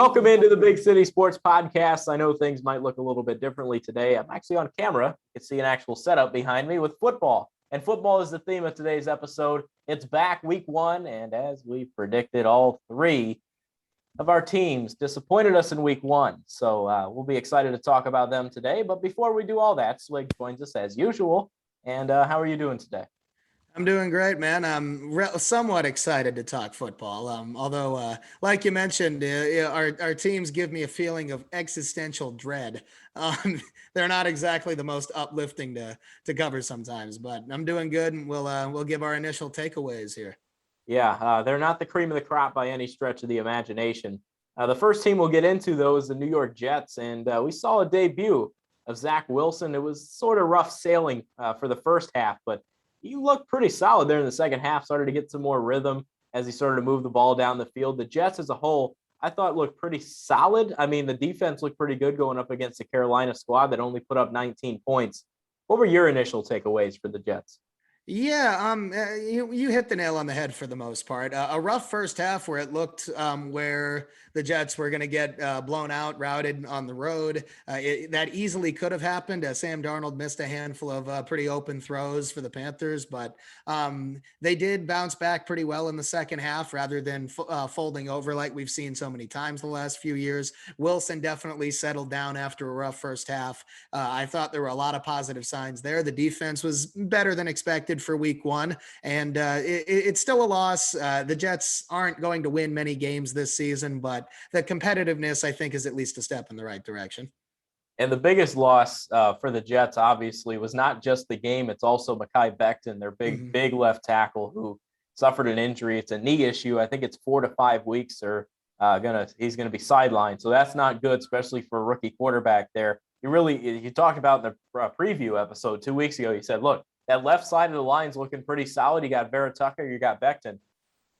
Welcome into the Big City Sports Podcast. I know things might look a little bit differently today. I'm actually on camera. You can see an actual setup behind me with football. And football is the theme of today's episode. It's back week one, and as we predicted, all three of our teams disappointed us in week one. So we'll be excited to talk about them today. But before we do all that, Swig joins us as usual. And how are you doing today? I'm doing great, man. I'm somewhat excited to talk football. Although, like you mentioned, our teams give me a feeling of existential dread. They're not exactly the most uplifting to cover sometimes, but I'm doing good, and we'll give our initial takeaways here. Yeah, they're not the cream of the crop by any stretch of the imagination. The first team we'll get into, though, is the New York Jets, and we saw a debut of Zach Wilson. It was sort of rough sailing for the first half, but he looked pretty solid there in the second half, started to get some more rhythm as he started to move the ball down the field. The Jets as a whole, I thought looked pretty solid. I mean, the defense looked pretty good going up against the Carolina squad that only put up 19 points. What were your initial takeaways for the Jets? Yeah, you hit the nail on the head for the most part. A rough first half where it looked where the Jets were going to get blown out, routed on the road. That easily could have happened. Sam Darnold missed a handful of pretty open throws for the Panthers, but they did bounce back pretty well in the second half rather than folding over like we've seen so many times the last few years. Wilson definitely settled down after a rough first half. I thought there were a lot of positive signs there. The defense was better than expected for week one, and it's still a loss. The Jets aren't going to win many games this season, but the competitiveness, I think, is at least a step in the right direction. And the biggest loss for the Jets, obviously, was not just the game. It's also Mekhi Becton, their big left tackle, who suffered an injury. It's a knee issue. I think it's 4 to 5 weeks, or he's gonna be sidelined. So that's not good, especially for a rookie quarterback. There, you talked about in the preview episode 2 weeks ago. You said, look, that left side of the line's looking pretty solid. You got Vera Tucker, you got Becton.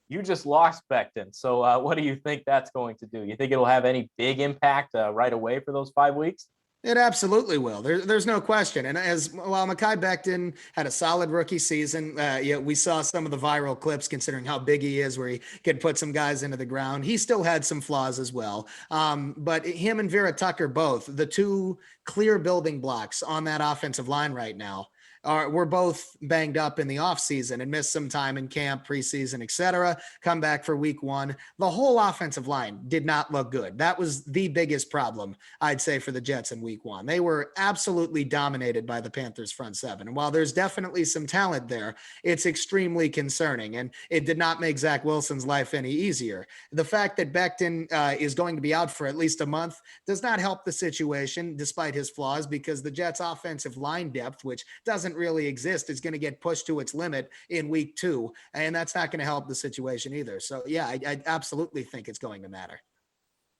You just lost Becton. So what do you think that's going to do? You think it'll have any big impact right away for those 5 weeks? It absolutely will. There's no question. And as while Mekhi Becton had a solid rookie season, we saw some of the viral clips considering how big he is, where he could put some guys into the ground. He still had some flaws as well. But him and Vera Tucker, both the two clear building blocks on that offensive line right now, were both banged up in the offseason and missed some time in camp, preseason, etc. Come back for week one. The whole offensive line did not look good. That was the biggest problem, I'd say, for the Jets in week one. They were absolutely dominated by the Panthers front seven. And while there's definitely some talent there, it's extremely concerning. And it did not make Zach Wilson's life any easier. The fact that Becton is going to be out for at least a month does not help the situation, despite his flaws, because the Jets' offensive line depth, which doesn't really exist, is going to get pushed to its limit in week two, and that's not going to help the situation either. So yeah, I absolutely think it's going to matter.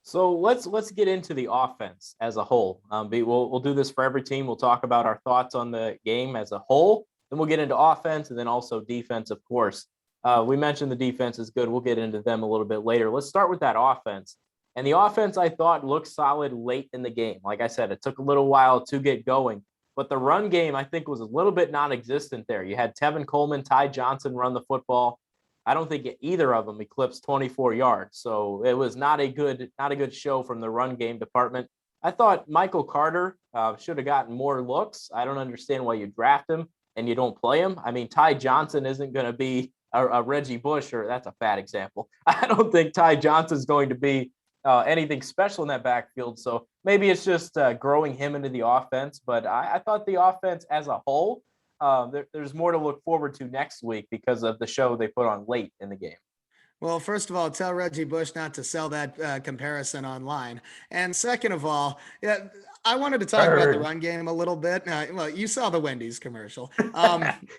So let's get into the offense as a whole. We'll do this for every team. We'll talk about our thoughts on the game as a whole. Then we'll get into offense and then also defense, of course. We mentioned the defense is good. We'll get into them a little bit later. Let's start with that offense. And the offense, I thought, looked solid late in the game. Like I said, it took a little while to get going. But the run game, I think, was a little bit non-existent there. You had Tevin Coleman, Ty Johnson run the football. I don't think either of them eclipsed 24 yards. So it was not a good show from the run game department. I thought Michael Carter should have gotten more looks. I don't understand why you draft him and you don't play him. I mean, Ty Johnson isn't going to be a Reggie Bush, or that's a bad example. I don't think Ty Johnson is going to be anything special in that backfield. So maybe it's just growing him into the offense. But I thought the offense as a whole, there's more to look forward to next week because of the show they put on late in the game. Well, first of all, tell Reggie Bush not to sell that comparison online. And second of all, yeah, I wanted to talk about the run game a little bit. Well, you saw the Wendy's commercial.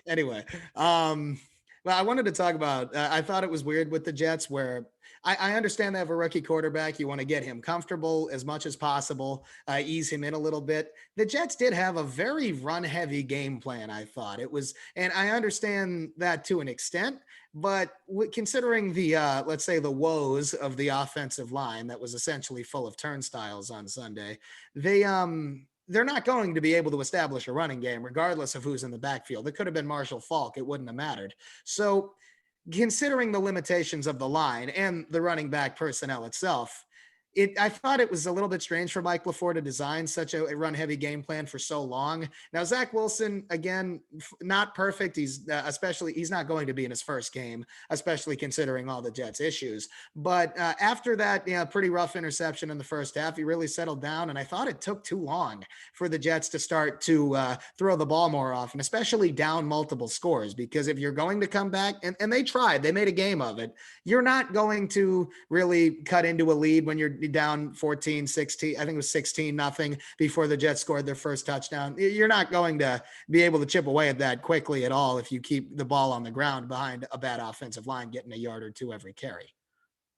Anyway, well, I wanted to talk about, I thought it was weird with the Jets where I understand they have a rookie quarterback. You want to get him comfortable as much as possible, ease him in a little bit. The Jets did have a very run-heavy game plan, I thought. It was, and I understand that to an extent, but considering the, let's say, the woes of the offensive line that was essentially full of turnstiles on Sunday, they're not going to be able to establish a running game regardless of who's in the backfield. It could have been Marshall Faulk. It wouldn't have mattered. So considering the limitations of the line and the running back personnel itself, I thought it was a little bit strange for Mike LaFleur to design such a run heavy game plan for so long. Now, Zach Wilson, again, not perfect. He's not going to be in his first game, especially considering all the Jets issues. But after that, pretty rough interception in the first half, he really settled down. And I thought it took too long for the Jets to start to throw the ball more often, especially down multiple scores. Because if you're going to come back, and they tried, they made a game of it, you're not going to really cut into a lead when you're down 14, 16. I think it was 16-0 before the Jets scored their first touchdown. You're not going to be able to chip away at that quickly at all if you keep the ball on the ground behind a bad offensive line getting a yard or two every carry.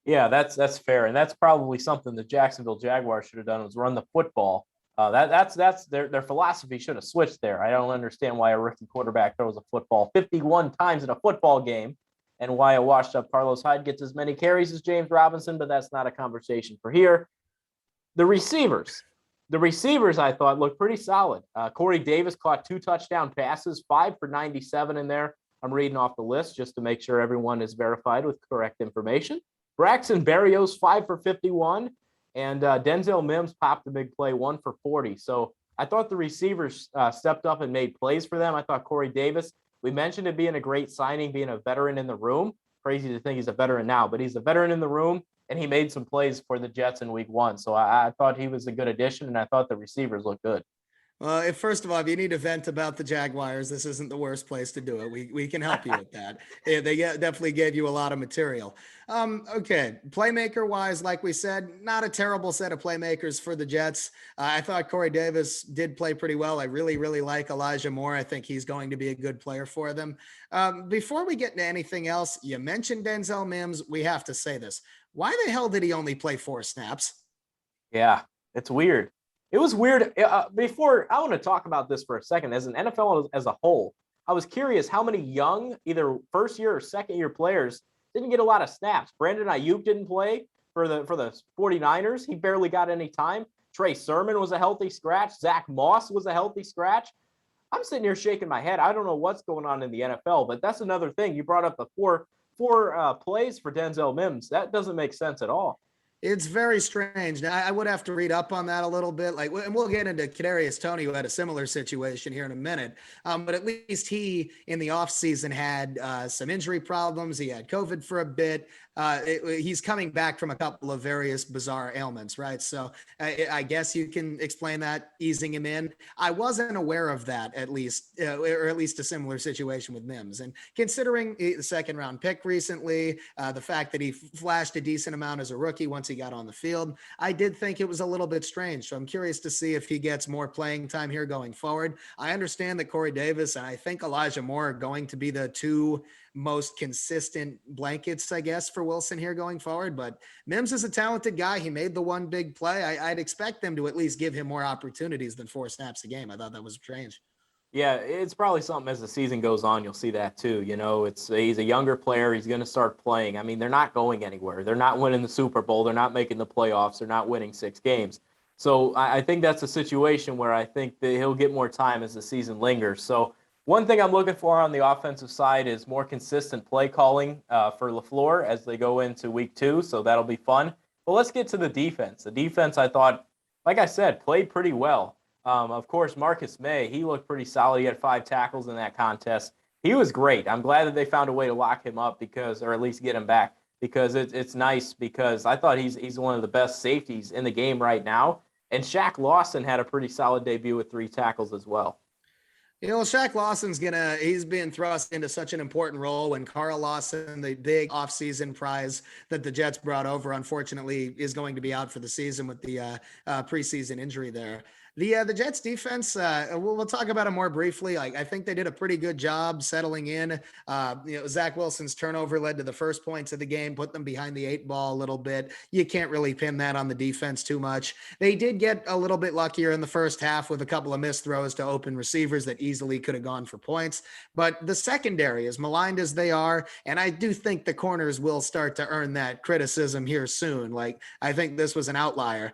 Yeah, that's fair, and that's probably something the Jacksonville Jaguars should have done was run the football. That's their philosophy should have switched there. I don't understand why a rookie quarterback throws a football 51 times in a football game, and why a washed-up Carlos Hyde gets as many carries as James Robinson, but that's not a conversation for here. The receivers I thought looked pretty solid. Corey Davis caught 2 touchdown passes, 5 for 97 in there. I'm reading off the list just to make sure everyone is verified with correct information. Braxton Berrios, 5 for 51. And Denzel Mims popped a big play, 1 for 40. So I thought the receivers stepped up and made plays for them. I thought Corey Davis, we mentioned it being a great signing, being a veteran in the room. Crazy to think he's a veteran now, but he's a veteran in the room, and he made some plays for the Jets in week 1. So I thought he was a good addition, and I thought the receivers looked good. Well, first of all, if you need to vent about the Jaguars, this isn't the worst place to do it. We can help you with that. Yeah, they definitely gave you a lot of material. Okay, playmaker wise, like we said, not a terrible set of playmakers for the Jets. I thought Corey Davis did play pretty well. I really, really like Elijah Moore. I think he's going to be a good player for them. Before we get into anything else, you mentioned Denzel Mims. We have to say this. Why the hell did he only play 4 snaps? Yeah, it's weird. It was weird. Before, I want to talk about this for a second. As an NFL as a whole, I was curious how many young, either first year or second year players didn't get a lot of snaps. Brandon Ayuk didn't play for the 49ers. He barely got any time. Trey Sermon was a healthy scratch. Zach Moss was a healthy scratch. I'm sitting here shaking my head. I don't know what's going on in the NFL, but that's another thing. You brought up the four plays for Denzel Mims. That doesn't make sense at all. It's very strange. Now, I would have to read up on that a little bit. And we'll get into Kadarius Toney, who had a similar situation here in a minute. But at least he, in the offseason, had some injury problems. He had COVID for a bit. He's coming back from a couple of various bizarre ailments, right? So I guess you can explain that, easing him in. I wasn't aware of that, at least, or at least a similar situation with Mims. And considering the second round pick recently, the fact that he flashed a decent amount as a rookie once he got on the field, I did think it was a little bit strange. So I'm curious to see if he gets more playing time here going forward. I understand that Corey Davis and I think Elijah Moore are going to be the 2 most consistent blankets, I guess, for Wilson here going forward. But Mims is a talented guy. He made the one big play. I'd expect them to at least give him more opportunities than 4 snaps a game. I thought that was strange. Yeah, it's probably something as the season goes on, you'll see that too. He's a younger player. He's going to start playing. I mean, they're not going anywhere. They're not winning the Super Bowl. They're not making the playoffs. They're not winning 6 games. So I think that's a situation where I think that he'll get more time as the season lingers. So one thing I'm looking for on the offensive side is more consistent play calling for LaFleur as they go into week 2. So that'll be fun. But let's get to the defense. The defense, I thought, like I said, played pretty well. Of course, Marcus May, he looked pretty solid. He had 5 tackles in that contest. He was great. I'm glad that they found a way to lock him up or at least get him back, because it's nice, because I thought he's one of the best safeties in the game right now. And Shaq Lawson had a pretty solid debut with 3 tackles as well. Shaq Lawson's he's being thrust into such an important role when Carl Lawson, the big offseason prize that the Jets brought over, unfortunately is going to be out for the season with the preseason injury there. The Jets defense, we'll talk about it more briefly. I think they did a pretty good job settling in. Zach Wilson's turnover led to the first points of the game, put them behind the 8 ball a little bit. You can't really pin that on the defense too much. They did get a little bit luckier in the first half with a couple of missed throws to open receivers that easily could have gone for points. But the secondary, as maligned as they are, and I do think the corners will start to earn that criticism here soon. I think this was an outlier.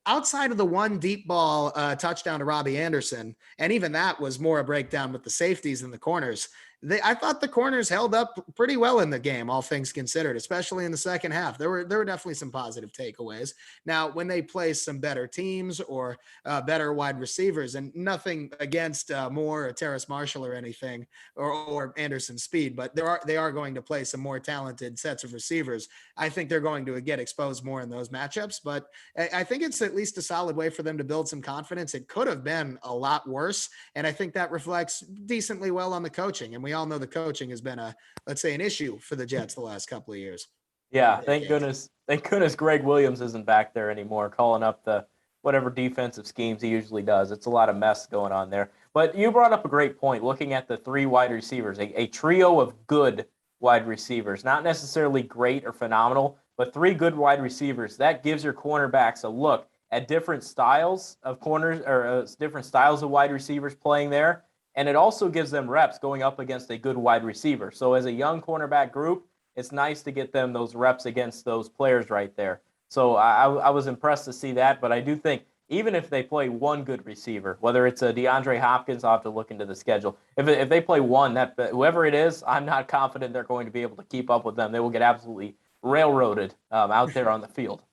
Outside of the one deep ball touchdown to Robbie Anderson, and even that was more a breakdown with the safeties than the corners, I thought the corners held up pretty well in the game, all things considered, especially in the second half. There were definitely some positive takeaways. Now, when they play some better teams or better wide receivers, and nothing against Moore or Terrace Marshall or anything, or Anderson Speed, but they are going to play some more talented sets of receivers. I think they're going to get exposed more in those matchups, but I think it's at least a solid way for them to build some confidence. It could have been a lot worse, and I think that reflects decently well on the coaching. And we all know the coaching has been let's say, an issue for the Jets the last couple of years. Yeah, thank goodness. Thank goodness Greg Williams isn't back there anymore, calling up the whatever defensive schemes he usually does. It's a lot of mess going on there. But you brought up a great point, looking at the three wide receivers, a trio of good wide receivers, not necessarily great or phenomenal, but three good wide receivers. That gives your cornerbacks a look at different styles of corners or different styles of wide receivers playing there. And it also gives them reps going up against a good wide receiver. So as a young cornerback group, it's nice to get them those reps against those players right there. So I was impressed to see that. But I do think even if they play one good receiver, whether it's a DeAndre Hopkins, I'll have to look into the schedule. If they play one, that whoever it is, I'm not confident they're going to be able to keep up with them. They will get absolutely railroaded out there on the field.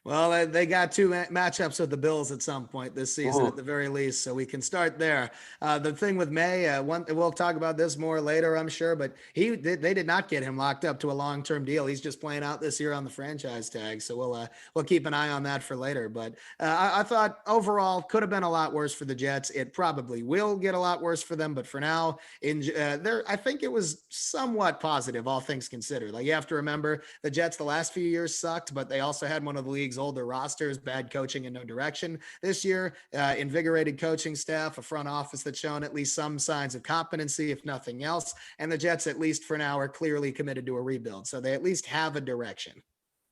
Well, they got two matchups with the Bills at some point this season, Ooh. at the very least, so we can start there. The thing with May, we'll talk about this more later, I'm sure, but they did not get him locked up to a long-term deal. He's just playing out this year on the franchise tag, so we'll keep an eye on that for later. But I thought overall could have been a lot worse for the Jets. It probably will get a lot worse for them, but for now, I think it was somewhat positive, all things considered. Like, you have to remember, the Jets the last few years sucked, but they also had one of the league's older rosters, bad coaching and no direction. This year, invigorated coaching staff, a front office that's shown at least some signs of competency, if nothing else. And the Jets, at least for now, are clearly committed to a rebuild. So they at least have a direction.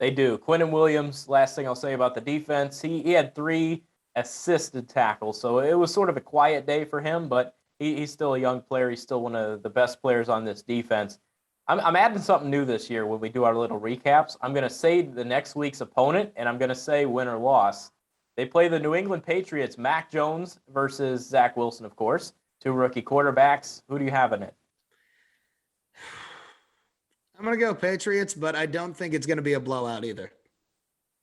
They do. Quinnen Williams, last thing I'll say about the defense, he had 3 assisted tackles. So it was sort of a quiet day for him, but he's still a young player. He's still one of the best players on this defense. I'm adding something new this year when we do our little recaps. I'm going to say the next week's opponent, and I'm going to say win or loss. They play the New England Patriots, Mac Jones versus Zach Wilson, of course, 2 rookie quarterbacks. Who do you have in it? I'm going to go Patriots, but I don't think it's going to be a blowout either.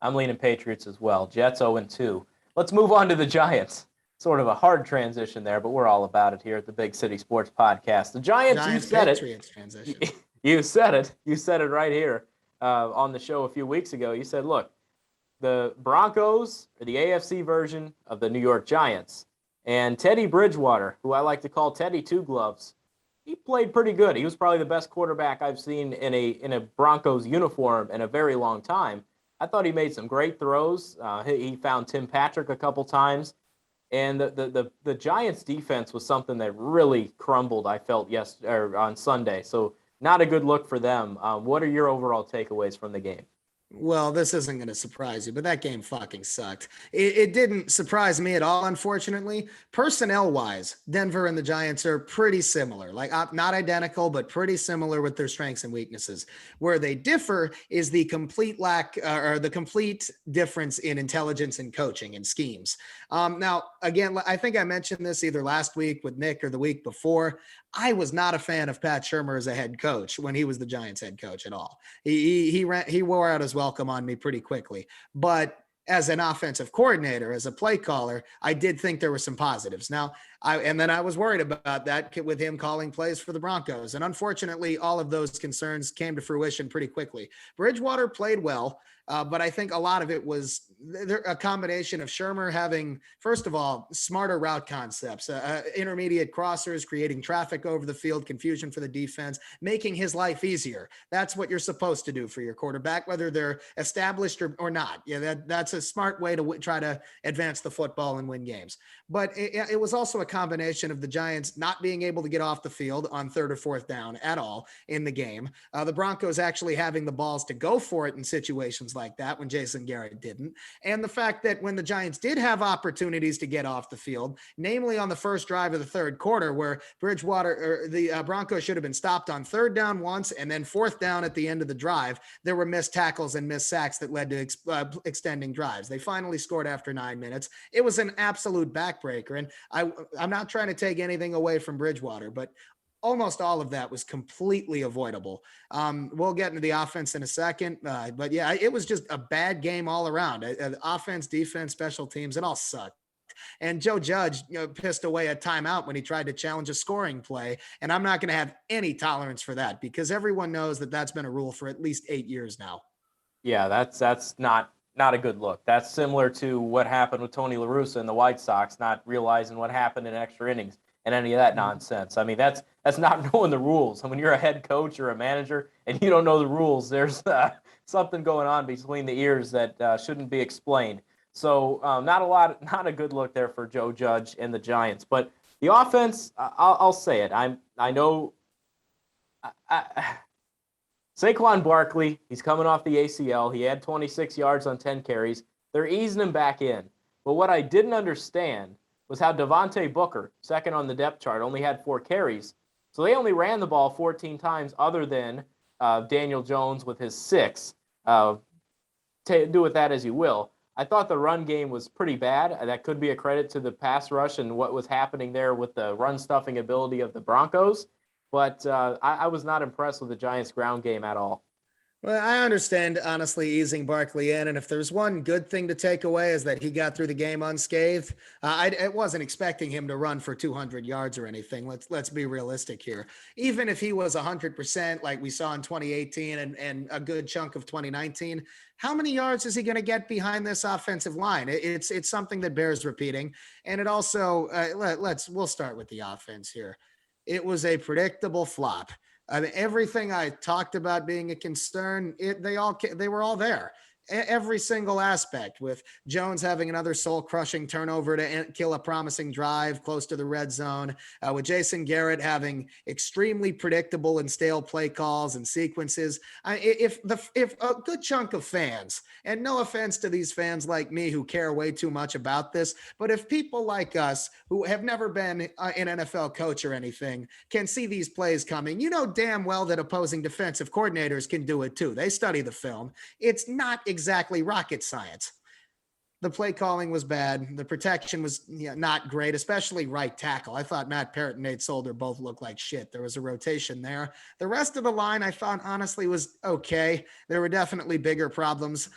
I'm leaning Patriots as well. Jets 0-2. Let's move on to the Giants. Sort of a hard transition there, but we're all about it here at the Big City Sports Podcast. The Giants, you said Patriots it. Transition. You said it. You said it right here on the show a few weeks ago. You said, look, the Broncos are the AFC version of the New York Giants. And Teddy Bridgewater, who I like to call Teddy Two Gloves, he played pretty good. He was probably the best quarterback I've seen in a Broncos uniform in a very long time. I thought he made some great throws. He found Tim Patrick a couple times. And the Giants defense was something that really crumbled, I felt, on Sunday. So not a good look for them. What are your overall takeaways from the game? Well, this isn't going to surprise you, but that game fucking sucked. It didn't surprise me at all, unfortunately. Personnel-wise, Denver and the Giants are pretty similar. Like, not identical, but pretty similar with their strengths and weaknesses. Where they differ is the complete lack or the complete difference in intelligence and coaching and schemes. Now, again, I think I mentioned this either last week with Nick or the week before. I was not a fan of Pat Shurmur as a head coach when he was the Giants head coach at all. He wore out his welcome on me pretty quickly. But as an offensive coordinator, as a play caller, I did think there were some positives. Now, I was worried about that with him calling plays for the Broncos. And unfortunately, all of those concerns came to fruition pretty quickly. Bridgewater played well. But I think a lot of it was a combination of Shurmur having, first of all, smarter route concepts, intermediate crossers, creating traffic over the field, confusion for the defense, making his life easier. That's what you're supposed to do for your quarterback, whether they're established or not. Yeah, that's a smart way to try to advance the football and win games. But it was also a combination of the Giants not being able to get off the field on 3rd or 4th down at all in the game. The Broncos actually having the balls to go for it in situations like that when Jason Garrett didn't. And the fact that when the Giants did have opportunities to get off the field, namely on the first drive of the 3rd quarter, where the Broncos should have been stopped on 3rd down once and then 4th down at the end of the drive, there were missed tackles and missed sacks that led to extending drives. They finally scored after 9 minutes. It was an absolute backbreaker. And I'm not trying to take anything away from Bridgewater, but almost all of that was completely avoidable. We'll get into the offense in a second, but yeah, it was just a bad game all around. Offense, defense, special teams, it all sucked. And Joe Judge, pissed away a timeout when he tried to challenge a scoring play. And I'm not going to have any tolerance for that because everyone knows that that's been a rule for at least 8 years now. Yeah, that's not a good look. That's similar to what happened with Tony La Russa and the White Sox, not realizing what happened in extra innings and any of that nonsense. I mean, that's not knowing the rules. And when you're a head coach or a manager and you don't know the rules, there's something going on between the ears that shouldn't be explained. So not a good look there for Joe Judge and the Giants. But the offense, I'll say it. I know. Saquon Barkley, he's coming off the ACL. He had 26 yards on 10 carries. They're easing him back in. But what I didn't understand was how Devontae Booker, second on the depth chart, only had 4 carries. So they only ran the ball 14 times other than Daniel Jones with his 6. Do with that as you will. I thought the run game was pretty bad. That could be a credit to the pass rush and what was happening there with the run stuffing ability of the Broncos. But I was not impressed with the Giants' ground game at all. Well, I understand, honestly, easing Barkley in. And if there's one good thing to take away is that he got through the game unscathed. I wasn't expecting him to run for 200 yards or anything. Let's be realistic here. Even if he was 100% like we saw in 2018 and a good chunk of 2019, how many yards is he going to get behind this offensive line? It's something that bears repeating. And it also, we'll start with the offense here. It was a predictable flop. I mean, everything I talked about being a concern, they were all there. Every single aspect, with Jones having another soul-crushing turnover to kill a promising drive close to the red zone, with Jason Garrett having extremely predictable and stale play calls and sequences. If a good chunk of fans, and no offense to these fans like me who care way too much about this, but if people like us who have never been an NFL coach or anything can see these plays coming, you know damn well that opposing defensive coordinators can do it too. They study the film. It's not exactly rocket science. The play calling was bad. The protection was not great, especially right tackle. I thought Matt Parrott and Nate Solder both looked like shit. There was a rotation there. The rest of the line I thought honestly was okay. There were definitely bigger problems.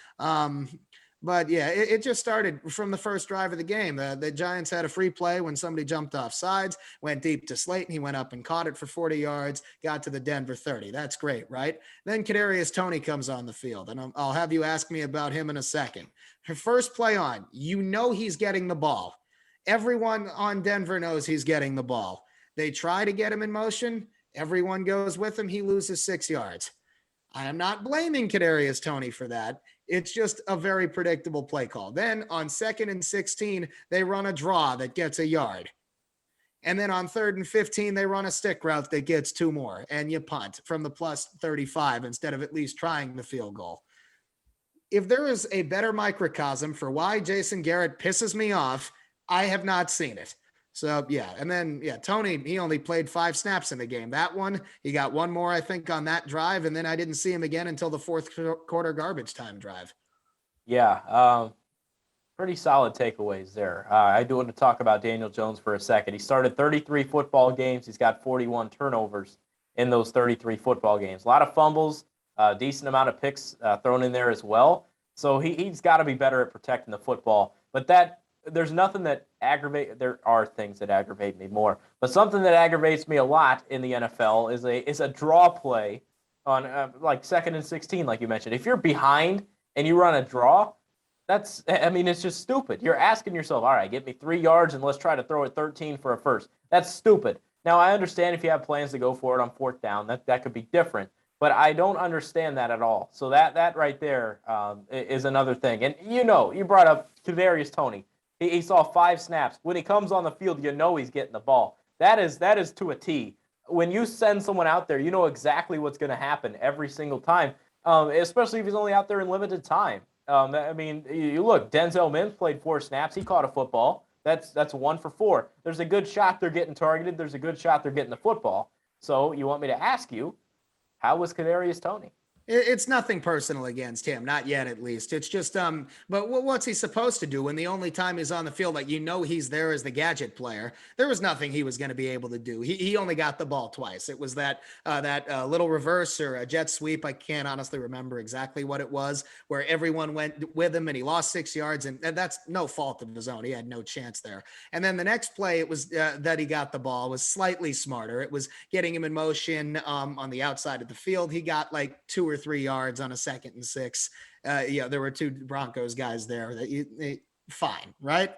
But yeah, it just started from the first drive of the game. The Giants had a free play when somebody jumped off sides, went deep to Slayton. He went up and caught it for 40 yards, got to the Denver 30. That's great, right? Then Kadarius Toney comes on the field, and I'll have you ask me about him in a second. Her first play on, he's getting the ball. Everyone on Denver knows he's getting the ball. They try to get him in motion. Everyone goes with him. He loses 6 yards. I am not blaming Kadarius Toney for that. It's just a very predictable play call. Then on 2nd and 16, they run a draw that gets a yard. And then on 3rd and 15, they run a stick route that gets 2 more. And you punt from the plus 35 instead of at least trying the field goal. If there is a better microcosm for why Jason Garrett pisses me off, I have not seen it. So, yeah. And then, Toney, he only played 5 snaps in the game. That one, he got 1 more, I think, on that drive. And then I didn't see him again until the 4th quarter garbage time drive. Yeah. Pretty solid takeaways there. I do want to talk about Daniel Jones for a second. He started 33 football games. He's got 41 turnovers in those 33 football games. A lot of fumbles, decent amount of picks thrown in there as well. So he's got to be better at protecting the football. But there's nothing that there are things that aggravate me more, but something that aggravates me a lot in the NFL is a draw play on like 2nd and 16, like you mentioned. If you're behind and you run a draw, it's just stupid. You're asking yourself, all right, get me 3 yards and let's try to throw it 13 for a first. That's stupid. Now, I understand if you have plans to go for it on 4th down, that could be different, but I don't understand that at all. So that right there is another thing. And you brought up Kadarius Toney. He saw 5 snaps. When he comes on the field, he's getting the ball. That is to a T. When you send someone out there, you know exactly what's going to happen every single time, especially if he's only out there in limited time. You look, Denzel Mims played 4 snaps. He caught a football. That's 1 for 4. There's a good shot they're getting targeted. There's a good shot they're getting the football. So you want me to ask you, how was Kadarius Toney? It's nothing personal against him, not yet at least. It's just, but what's he supposed to do when the only time he's on the field, like, he's there as the gadget player? There was nothing he was going to be able to do. He only got the ball twice. It was that little reverse or a jet sweep. I can't honestly remember exactly what it was, where everyone went with him and he lost 6 yards, and that's no fault of his own. He had no chance there. And then the next play, it was that he got the ball was slightly smarter. It was getting him in motion on the outside of the field. He got like 2 or 3 yards on a 2nd and 6. There were 2 Broncos guys there that fine, right?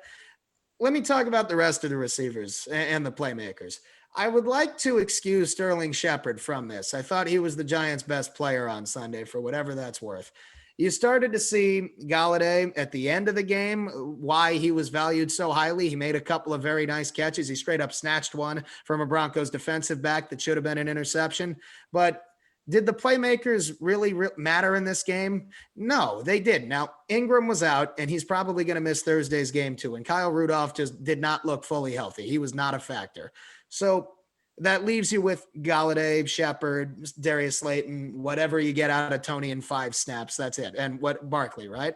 Let me talk about the rest of the receivers and the playmakers. I would like to excuse Sterling Shepard from this. I thought he was the Giants' best player on Sunday, for whatever that's worth. You started to see Galladay at the end of the game, why he was valued so highly. He made a couple of very nice catches. He straight up snatched one from a Broncos defensive back that should have been an interception. But did the playmakers really matter in this game? No, they didn't. Now, Ingram was out, and he's probably going to miss Thursday's game too. And Kyle Rudolph just did not look fully healthy. He was not a factor. So that leaves you with Galladay, Shepard, Darius Slayton, whatever you get out of Tony in 5 snaps. That's it. And what Barkley, right?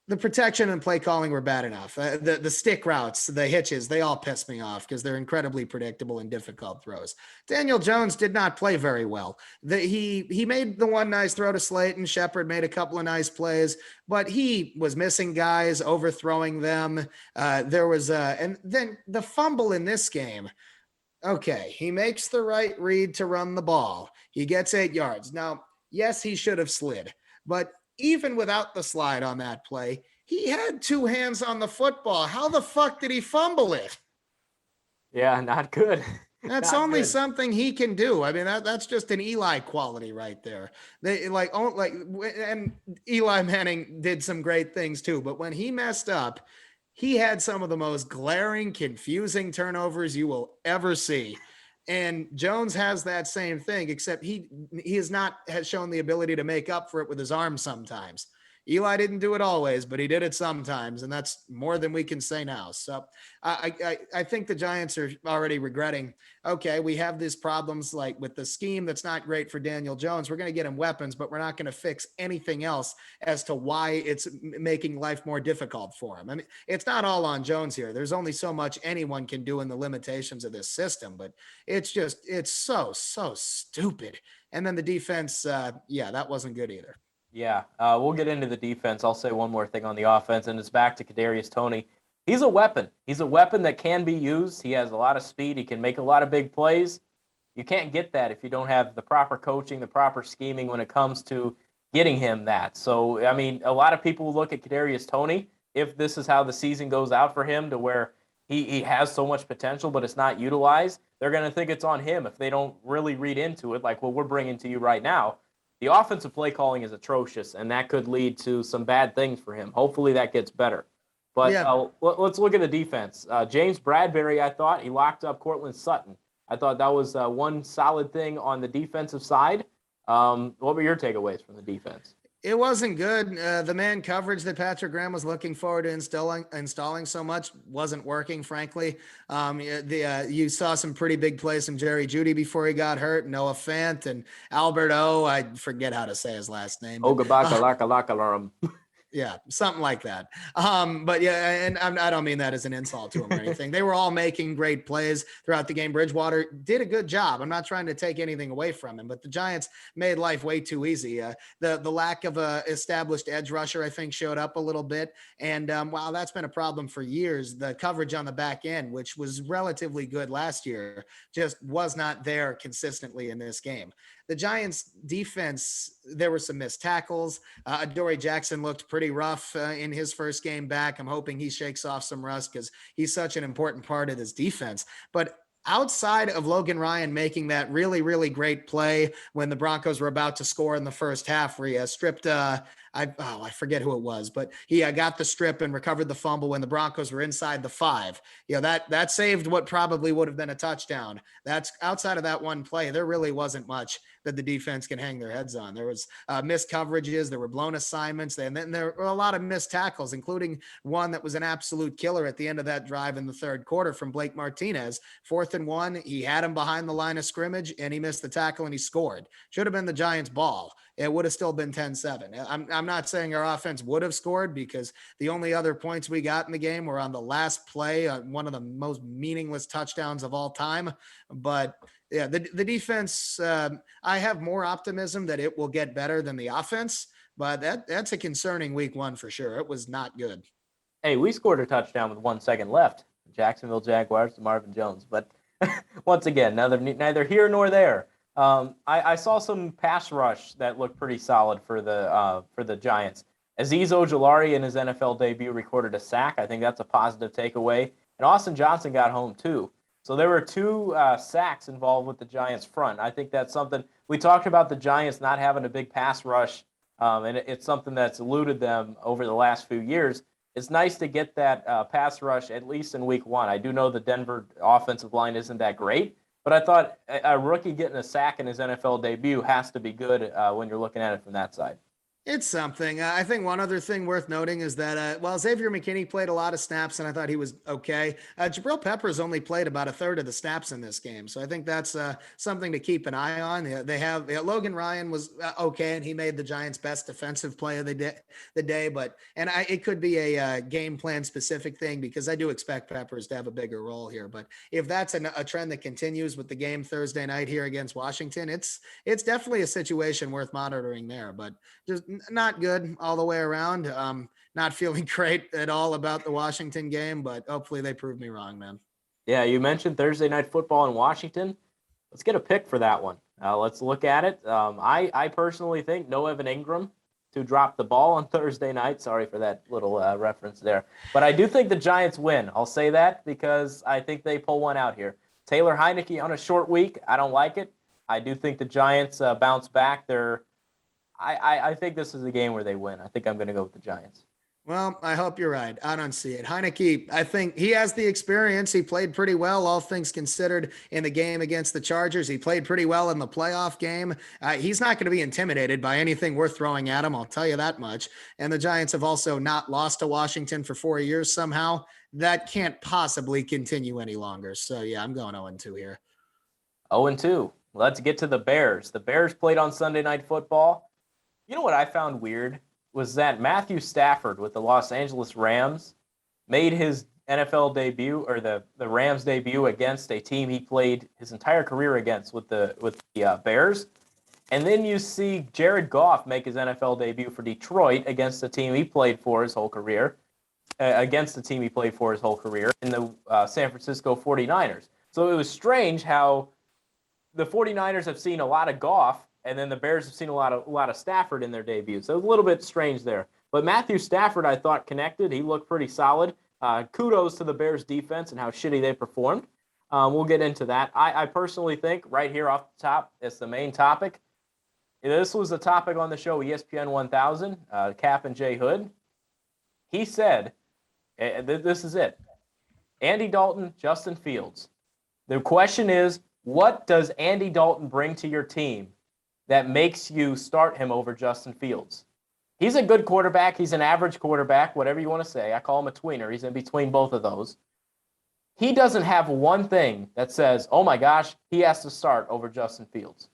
The protection and play calling were bad enough. The stick routes, the hitches, they all piss me off because they're incredibly predictable and difficult throws. Daniel Jones did not play very well. He made the one nice throw to Slayton. Shepard made a couple of nice plays, but he was missing guys, overthrowing them. And then the fumble in this game. Okay, he makes the right read to run the ball. He gets 8 yards. Now, yes, he should have slid, but even without the slide on that play, he had 2 hands on the football. How the fuck did he fumble it? Yeah, not good. That's Not only good. something he can do. I mean, that's just an Eli quality right there. And Eli Manning did some great things too, but when he messed up, he had some of the most glaring, confusing turnovers you will ever see. And Jones has that same thing, except he has shown the ability to make up for it with his arms sometimes. Eli didn't do it always, but he did it sometimes, and that's more than we can say now. So I think the Giants are already regretting, okay, we have these problems like with the scheme that's not great for Daniel Jones. We're going to get him weapons, but we're not going to fix anything else as to why it's making life more difficult for him. I mean, it's not all on Jones here. There's only so much anyone can do in the limitations of this system, but it's so stupid. And then the defense, that wasn't good either. Yeah, we'll get into the defense. I'll say one more thing on the offense, and it's back to Kadarius Toney. He's a weapon. He's a weapon that can be used. He has a lot of speed. He can make a lot of big plays. You can't get that if you don't have the proper coaching, the proper scheming when it comes to getting him that. So, I mean, a lot of people look at Kadarius Toney, if this is how the season goes out for him, to where he has so much potential, but it's not utilized, they're going to think it's on him if they don't really read into it like what we're bringing to you right now. The offensive play calling is atrocious, and that could lead to some bad things for him. Hopefully that gets better. But let's look at the defense. James Bradbury, I thought, he locked up Cortland Sutton. I thought that was one solid thing on the defensive side. What were your takeaways from the defense? It wasn't good. The man coverage that Patrick Graham was looking forward to installing so much wasn't working, frankly. You saw some pretty big plays from Jerry Jeudy before he got hurt, Noah Fant, and Albert O. I forget how to say his last name. Ogabakalakalarum. Yeah, something like that. But yeah, and I don't mean that as an insult to him or anything. They were all making great plays throughout the game. Bridgewater did a good job. I'm not trying to take anything away from him, but the Giants made life way too easy. The lack of a established edge rusher, I think, showed up a little bit. And while that's been a problem for years, the coverage on the back end, which was relatively good last year, just was not there consistently in this game. The Giants defense, there were some missed tackles. Adoree Jackson looked pretty rough in his first game back. I'm hoping he shakes off some rust because he's such an important part of this defense. But outside of Logan Ryan making that really, really great play when the Broncos were about to score in the first half, where he stripped, I forget who it was, but he got the strip and recovered the fumble when the Broncos were inside the 5. That saved what probably would have been a touchdown. That's outside of that one play. There really wasn't much that the defense can hang their heads on. There was missed coverages, there were blown assignments, and then there were a lot of missed tackles, including one that was an absolute killer at the end of that drive in the third quarter from Blake Martinez. 4th and 1, he had him behind the line of scrimmage, and he missed the tackle and he scored. Should have been the Giants' ball. It would have still been 10-7. I'm not saying our offense would have scored, because the only other points we got in the game were on the last play, one of the most meaningless touchdowns of all time. But yeah, the defense, I have more optimism that it will get better than the offense, but that's a concerning week 1 for sure. It was not good. Hey, we scored a touchdown with 1 second left. Jacksonville Jaguars to Marvin Jones. But once again, neither here nor there. I saw some pass rush that looked pretty solid for the Giants. Azeez Ojulari in his NFL debut recorded a sack. I think that's a positive takeaway. And Austin Johnson got home too. So there were 2 sacks involved with the Giants front. I think that's something we talked about, the Giants not having a big pass rush, and it's something that's eluded them over the last few years. It's nice to get that pass rush at least in week 1. I do know the Denver offensive line isn't that great, but I thought a rookie getting a sack in his NFL debut has to be good when you're looking at it from that side. It's something. I think one other thing worth noting is that while Xavier McKinney played a lot of snaps and I thought he was okay, Jabril Peppers only played about a third of the snaps in this game. So I think that's something to keep an eye on. They have Logan Ryan was okay, and he made the Giants' best defensive play of the day. But it could be a game plan specific thing, because I do expect Peppers to have a bigger role here. But if that's a trend that continues with the game Thursday night here against Washington, it's definitely a situation worth monitoring there. But just not good all the way around. Not feeling great at all about the Washington game, but hopefully they prove me wrong, man. Yeah, you mentioned Thursday Night Football in Washington. Let's get a pick for that one. Let's look at it. I personally think no Evan Ingram to drop the ball on Thursday night. Sorry for that little reference there. But I do think the Giants win. I'll say that because I think they pull one out here. Taylor Heineke on a short week. I don't like it. I do think the Giants bounce back. I think this is a game where they win. I think I'm going to go with the Giants. Well, I hope you're right. I don't see it. Heineke, I think he has the experience. He played pretty well, all things considered, in the game against the Chargers. He played pretty well in the playoff game. He's not going to be intimidated by anything worth throwing at him, I'll tell you that much. And the Giants have also not lost to Washington for 4 years somehow. That can't possibly continue any longer. So, yeah, I'm going 0-2 here. 0-2. Let's get to the Bears. The Bears played on Sunday Night Football. You know what I found weird was that Matthew Stafford with the Los Angeles Rams made his NFL debut, or the Rams debut, against a team he played his entire career against with the Bears. And then you see Jared Goff make his NFL debut for Detroit against the team he played for his whole career, in the San Francisco 49ers. So it was strange how the 49ers have seen a lot of Goff, and then the Bears have seen a lot of Stafford in their debuts. So it was a little bit strange there. But Matthew Stafford, I thought, connected. He looked pretty solid. Kudos to the Bears defense and how shitty they performed. We'll get into that. I personally think right here off the top, it's the main topic. This was a topic on the show, ESPN 1000, Cap and Jay Hood. He said, this is it. Andy Dalton, Justin Fields. The question is, what does Andy Dalton bring to your team that makes you start him over Justin Fields? He's a good quarterback. He's an average quarterback, whatever you want to say. I call him a tweener. He's in between both of those. He doesn't have one thing that says, oh my gosh, he has to start over Justin Fields.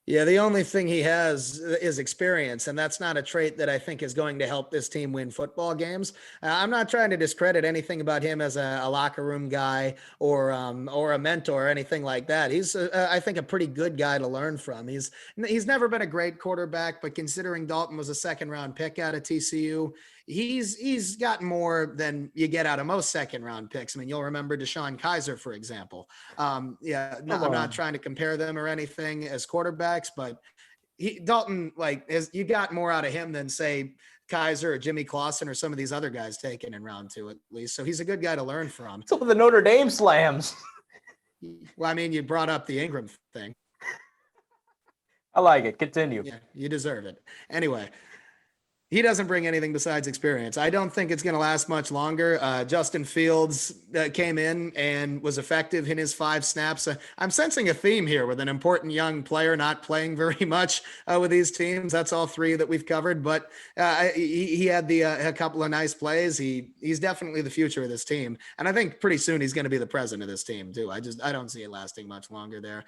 Yeah, the only thing he has is experience, and that's not a trait that I think is going to help this team win football games. I'm not trying to discredit anything about him as a locker room guy or a mentor or anything like that. He's, I think, a pretty good guy to learn from. He's never been a great quarterback, but considering Dalton was a second-round pick out of TCU, he's gotten more than you get out of most second-round picks. I mean, you'll remember DeShone Kizer, for example. I'm not trying to compare them or anything as quarterbacks, but Dalton, you got more out of him than, say, Kizer or Jimmy Clausen or some of these other guys taken in round 2 at least. So he's a good guy to learn from. Some of the Notre Dame slams. Well, I mean, you brought up the Ingram thing. I like it. Continue. Yeah, you deserve it. Anyway. He doesn't bring anything besides experience. I don't think it's going to last much longer. Justin Fields came in and was effective in his 5 snaps. I'm sensing a theme here with an important young player not playing very much with these teams. That's all 3 that we've covered, but he had a couple of nice plays. He's definitely the future of this team. And I think pretty soon he's going to be the president of this team too. I don't see it lasting much longer there.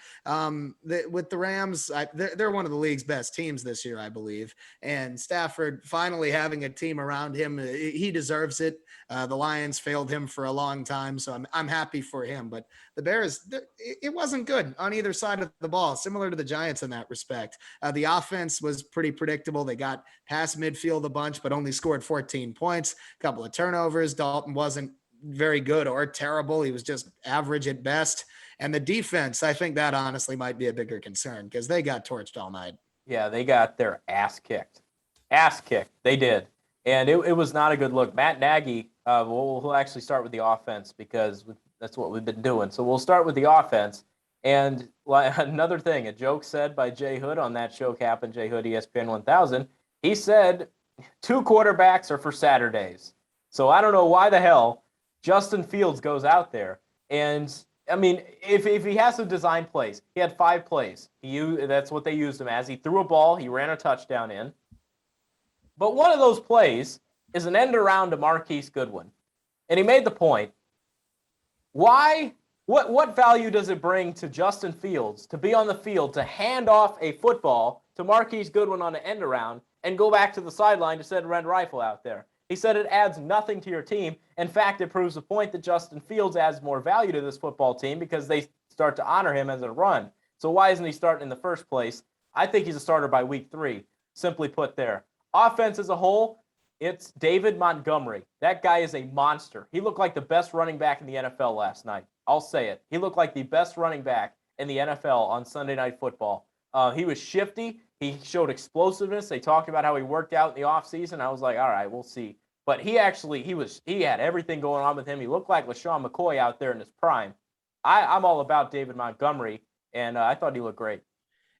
With the Rams, they're one of the league's best teams this year, I believe. And Stafford finally having a team around him, he deserves it. The Lions failed him for a long time, so I'm happy for him. But the Bears, it wasn't good on either side of the ball, similar to the Giants in that respect. The offense was pretty predictable. They got past midfield a bunch, but only scored 14 points, a couple of turnovers. Dalton wasn't very good or terrible. He was just average at best. And the defense, I think that honestly might be a bigger concern because they got torched all night. Yeah, they got their ass kicked. Ass kicked. They did. And it was not a good look. Matt Nagy, we'll actually start with the offense because that's what we've been doing. So we'll start with the offense. And another thing, a joke said by Jay Hood on that show, Cap and Jay Hood, ESPN 1000, he said 2 quarterbacks are for Saturdays. So I don't know why the hell Justin Fields goes out there. And, I mean, if he has to design plays, he had 5 plays. That's what they used him as. He threw a ball. He ran a touchdown in. But one of those plays is an end around to Marquise Goodwin. And he made the point, why, what value does it bring to Justin Fields to be on the field, to hand off a football to Marquise Goodwin on an end around and go back to the sideline to send Red Rifle out there? He said it adds nothing to your team. In fact, it proves the point that Justin Fields adds more value to this football team because they start to honor him as a run. So why isn't he starting in the first place? I think he's a starter by week 3, simply put there. Offense as a whole, it's David Montgomery. That guy is a monster. He looked like the best running back in the NFL last night. I'll say it. He looked like the best running back in the NFL on Sunday Night Football. He was shifty. He showed explosiveness. They talked about how he worked out in the offseason. I was like, all right, we'll see. But he had everything going on with him. He looked like LaShawn McCoy out there in his prime. I'm all about David Montgomery, and I thought he looked great.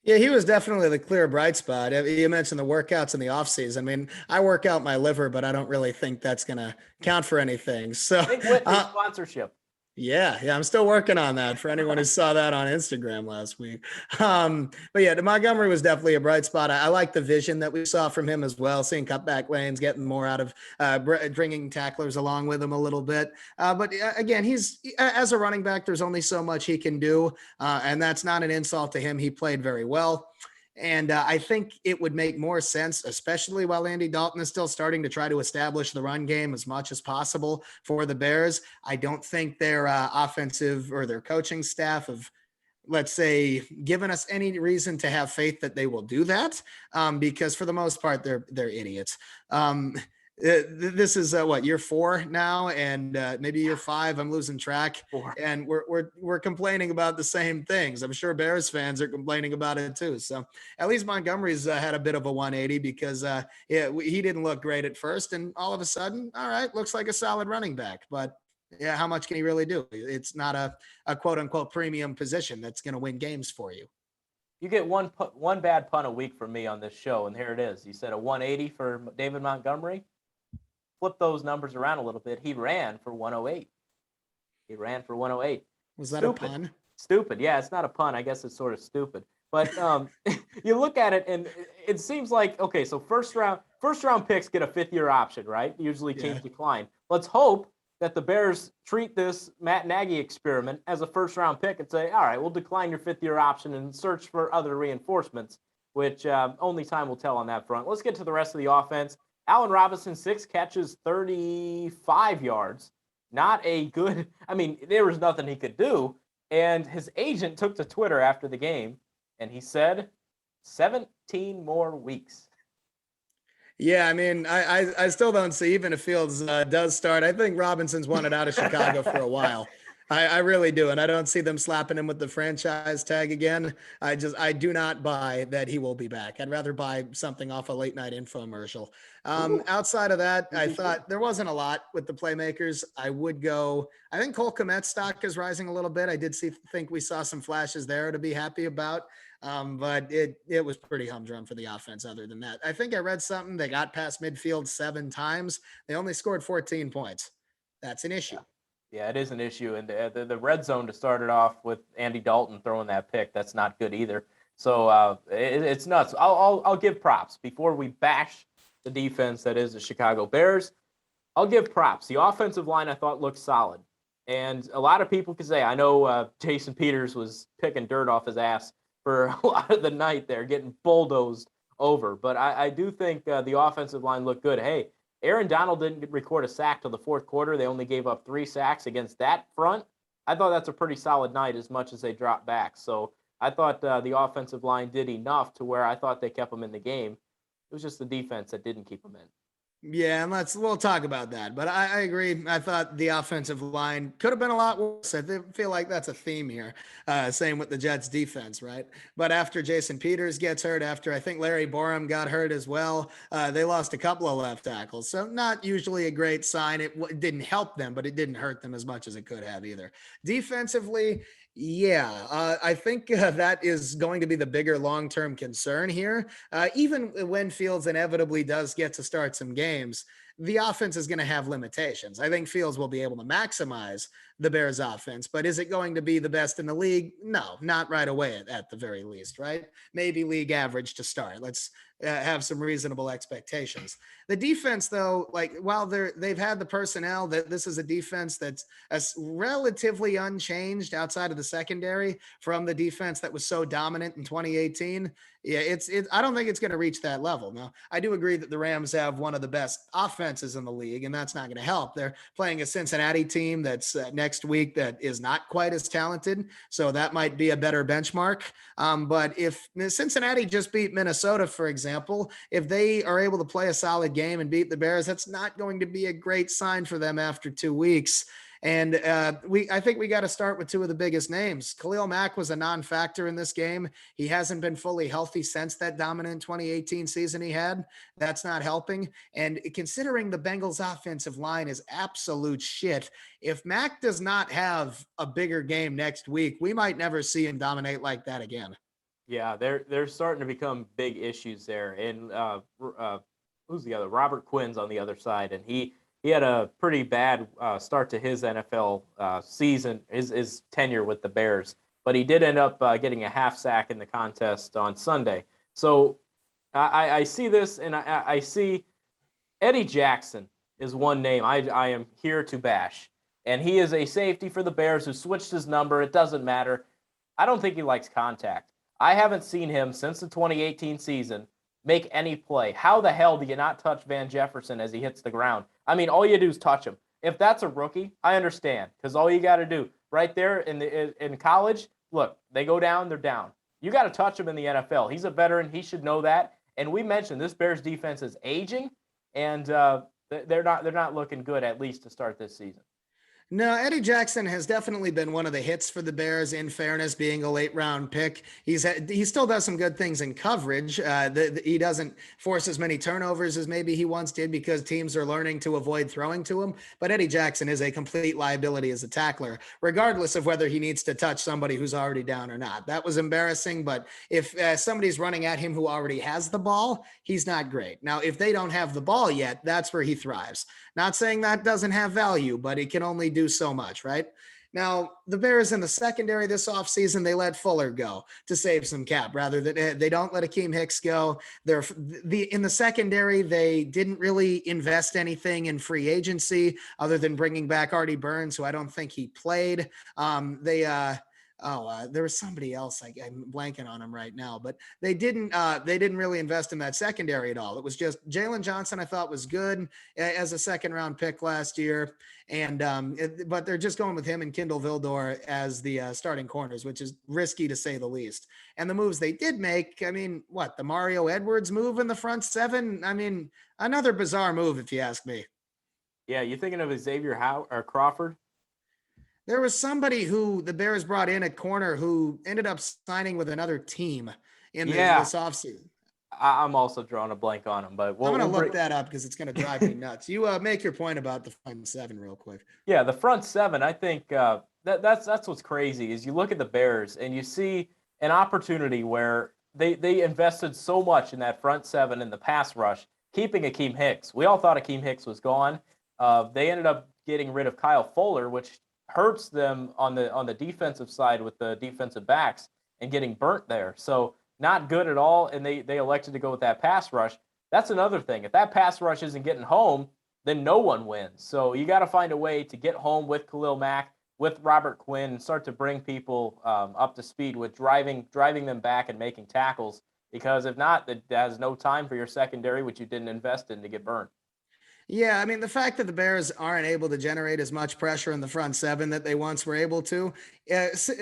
Yeah, he was definitely the clear bright spot. You mentioned the workouts in the offseason. I mean, I work out my liver, but I don't really think that's going to count for anything. So, sponsorship. Yeah, I'm still working on that for anyone who saw that on Instagram last week. But yeah, Montgomery was definitely a bright spot. I like the vision that we saw from him as well, seeing cutback lanes, getting more out of bringing tacklers along with him a little bit. But again, he's as a running back, there's only so much he can do. And that's not an insult to him. He played very well. And I think it would make more sense, especially while Andy Dalton is still starting to try to establish the run game as much as possible for the Bears. I don't think their offensive or their coaching staff have, let's say, given us any reason to have faith that they will do that, because for the most part, they're idiots. This is what, year 4 now, and maybe year 5. I'm losing track. 4. And we're complaining about the same things. I'm sure Bears fans are complaining about it too. So at least Montgomery's had a bit of a 180 because he didn't look great at first, and all of a sudden, all right, looks like a solid running back. But yeah, how much can he really do? It's not a quote unquote premium position that's going to win games for you. You get one bad punt a week from me on this show, and here it is. You said a 180 for David Montgomery. Flip those numbers around a little bit. He ran for 108. Was that stupid. A pun? Stupid. Yeah, it's not a pun. I guess it's sort of stupid. But you look at it, and it seems like, okay, so first round picks get a 5th-year option, right? Usually teams decline. Let's hope that the Bears treat this Matt Nagy experiment as a first-round pick and say, all right, we'll decline your 5th-year option and search for other reinforcements, which only time will tell on that front. Let's get to the rest of the offense. Allen Robinson, 6 catches, 35 yards. Not a good, there was nothing he could do. And his agent took to Twitter after the game, and he said 17 more weeks. Yeah, I still don't see, even if Fields does start, I think Robinson's wanted out of Chicago for a while. I really do. And I don't see them slapping him with the franchise tag again. I do not buy that he will be back. I'd rather buy something off a late night infomercial. Outside of that, I thought there wasn't a lot with the playmakers. I think Cole Kmet's stock is rising a little bit. I did think we saw some flashes there to be happy about. But it was pretty humdrum for the offense. Other than that, I think I read something. They got past midfield 7 times. They only scored 14 points. That's an issue. Yeah, it is an issue. And the red zone to start it off with Andy Dalton throwing that pick, that's not good either. So it's nuts. I'll give props before we bash the defense that is the Chicago Bears. I'll give props. The offensive line I thought looked solid. And a lot of people could say, I know Jason Peters was picking dirt off his ass for a lot of the night there, getting bulldozed over. But I do think the offensive line looked good. Hey, Aaron Donald didn't record a sack till the fourth quarter. They only gave up 3 sacks against that front. I thought that's a pretty solid night as much as they dropped back. So I thought the offensive line did enough to where I thought they kept them in the game. It was just the defense that didn't keep them in. Yeah, and we'll talk about that. But I agree. I thought the offensive line could have been a lot worse. I feel like that's a theme here. Same with the Jets defense, right? But after Jason Peters gets hurt, after I think Larry Borum got hurt as well, they lost a couple of left tackles. So not usually a great sign. It didn't help them, but it didn't hurt them as much as it could have either. Defensively, yeah, I think that is going to be the bigger long-term concern here. Even when Fields inevitably does get to start some games, the offense is going to have limitations. I think Fields will be able to maximize the Bears offense, but is it going to be the best in the league? No, not right away at the very least, right? Maybe league average to start. Let's have some reasonable expectations. The defense, though, like while they've had the personnel, that this is a defense that's relatively unchanged outside of the secondary from the defense that was so dominant in 2018. Yeah, I don't think it's going to reach that level. Now, I do agree that the Rams have one of the best offenses in the league, and that's not going to help. They're playing a Cincinnati team that's next week that is not quite as talented, so that might be a better benchmark. But if Cincinnati just beat Minnesota, for example, if they are able to play a solid game and beat the Bears, that's not going to be a great sign for them after 2 weeks. And I think we got to start with 2 of the biggest names. Khalil Mack was a non-factor in this game. He hasn't been fully healthy since that dominant 2018 season he had. That's not helping. And considering the Bengals offensive line is absolute shit, if Mack does not have a bigger game next week, we might never see him dominate like that again. Yeah, they're starting to become big issues there. And who's the other? Robert Quinn's on the other side, and he had a pretty bad start to his NFL season, his tenure with the Bears. But he did end up getting a half sack in the contest on Sunday. So I see this, and I see Eddie Jackson is one name I am here to bash. And he is a safety for the Bears who switched his number. It doesn't matter. I don't think he likes contact. I haven't seen him since the 2018 season make any play. How the hell do you not touch Van Jefferson as he hits the ground? I mean, all you do is touch him. If that's a rookie, I understand, because all you got to do right there in college, look, they go down, they're down. You got to touch him in the NFL. He's a veteran. He should know that. And we mentioned this Bears defense is aging, and they're not looking good, at least to start this season. No, Eddie Jackson has definitely been one of the hits for the Bears. In fairness, being a late round pick, he still does some good things in coverage. He doesn't force as many turnovers as maybe he once did because teams are learning to avoid throwing to him. But Eddie Jackson is a complete liability as a tackler, regardless of whether he needs to touch somebody who's already down or not. That was embarrassing. But if somebody's running at him who already has the ball, he's not great. Now, if they don't have the ball yet, that's where he thrives. Not saying that doesn't have value, but he can only do so much, right? Now, the Bears in the secondary this offseason, they let Fuller go to save some cap rather than they don't let Akeem Hicks go. In the secondary, they didn't really invest anything in free agency other than bringing back Artie Burns, who I don't think he played. There was somebody else. I'm blanking on him right now, but they didn't really invest in that secondary at all. It was just Jalen Johnson. I thought was good as a 2nd round pick last year. And, but they're just going with him and Kindle Vildor as the starting corners, which is risky to say the least. And the moves they did make, I mean, the Mario Edwards move in the front 7. I mean, another bizarre move, if you ask me. Yeah. You thinking of Xavier Crawford? There was somebody who the Bears brought in at corner who ended up signing with another team in this offseason. I'm also drawing a blank on him, but I'm going to look that up because it's going to drive me nuts. You make your point about the front 7 real quick. Yeah, the front 7, I think that's what's crazy is you look at the Bears and you see, an opportunity where they invested so much in that front seven in the pass rush, keeping Akeem Hicks. We all thought Akeem Hicks was gone. They ended up getting rid of Kyle Fuller, which hurts them on the defensive side with the defensive backs and getting burnt there. So not good at all. And they elected to go with that pass rush. That's another thing. If that pass rush isn't getting home, then no one wins. So you got to find a way to get home with Khalil Mack, with Robert Quinn, and start to bring people up to speed with driving them back and making tackles. Because if not, that has no time for your secondary, which you didn't invest in, to get burned. Yeah, I mean, the fact that the Bears aren't able to generate as much pressure in the front seven that they once were able to,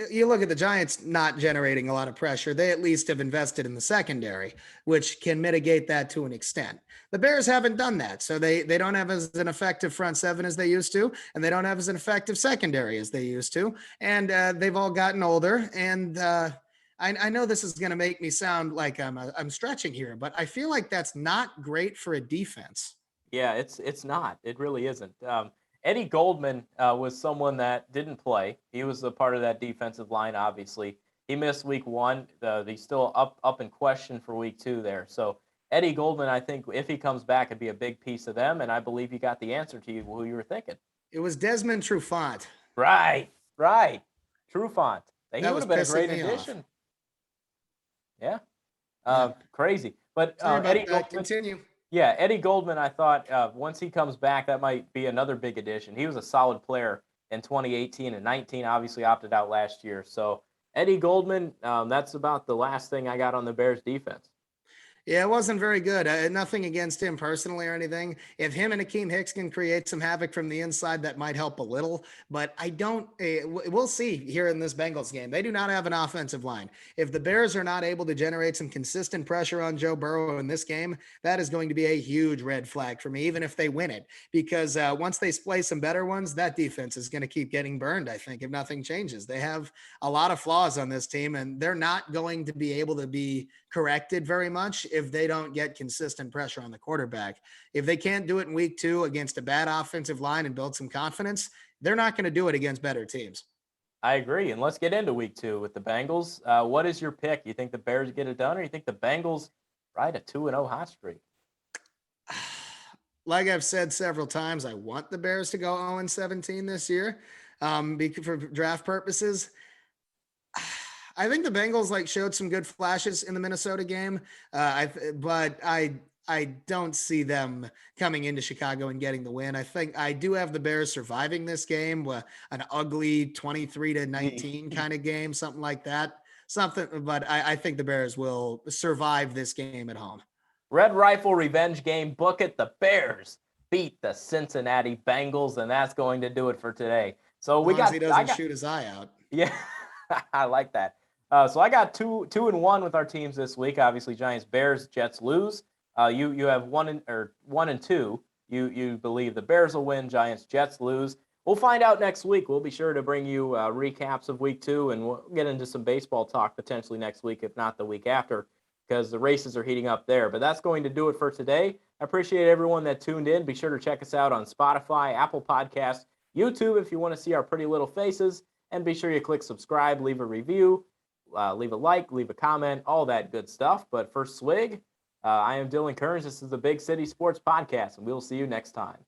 you look at the Giants not generating a lot of pressure. They at least have invested in the secondary, which can mitigate that to an extent. The Bears haven't done that. So they don't have as an effective front seven as they used to, and they don't have as an effective secondary as they used to. And they've all gotten older. And I know this is going to make me sound like I'm stretching here, but I feel like that's not great for a defense. Yeah, it's not. It really isn't. Eddie Goldman was someone that didn't play. He was a part of that defensive line. Obviously, he missed week one. He's still up in question for week two there. So Eddie Goldman, I think if he comes back, it'd be a big piece of them. And I believe you got the answer to who you were thinking. It was Desmond Trufant. Right. Trufant. He That would was have been a pissing great me addition. off. Yeah. Yeah. Crazy. But Sorry about Eddie that. Goldman. Continue. Yeah, Eddie Goldman, I thought once he comes back, that might be another big addition. He was a solid player in 2018 and 19, obviously opted out last year. So Eddie Goldman, that's about the last thing I got on the Bears defense. Yeah, it wasn't very good. Nothing against him personally or anything. If him and Akeem Hicks can create some havoc from the inside, that might help a little. But I don't. We'll see here in this Bengals game. They do not have an offensive line. If the Bears are not able to generate some consistent pressure on Joe Burrow in this game, that is going to be a huge red flag for me, even if they win it. Because once they play some better ones, that defense is going to keep getting burned, I think, if nothing changes. They have a lot of flaws on this team, and they're not going to be able to be corrected very much if they don't get consistent pressure on the quarterback. If they can't do it in week two against a bad offensive line and build some confidence, they're not going to do it against better teams. I agree. And let's get into week two with the Bengals. What is your pick? You think the Bears get it done, or you think the Bengals ride a 2-0 hot streak? Like I've said several times, I want the Bears to go 0-17 this year for draft purposes. I think the Bengals showed some good flashes in the Minnesota game, but I don't see them coming into Chicago and getting the win. I think I do have the Bears surviving this game, an ugly 23-19 kind of game, something like that. But I think the Bears will survive this game at home. Red Rifle revenge game. Book it. The Bears beat the Cincinnati Bengals, and that's going to do it for today. So He doesn't shoot his eye out. Yeah, I like that. So I got 2-1 with our teams this week. Obviously, Giants, Bears, Jets lose. You have 1-2. You believe the Bears will win. Giants, Jets lose. We'll find out next week. We'll be sure to bring you recaps of week two, and we'll get into some baseball talk potentially next week, if not the week after, because the races are heating up there. But that's going to do it for today. I appreciate everyone that tuned in. Be sure to check us out on Spotify, Apple Podcasts, YouTube if you want to see our pretty little faces, and be sure you click subscribe, leave a review. Leave a like, leave a comment, all that good stuff. But for Swig, I am Dylan Kearns. This is the Big City Sports Podcast, and we'll see you next time.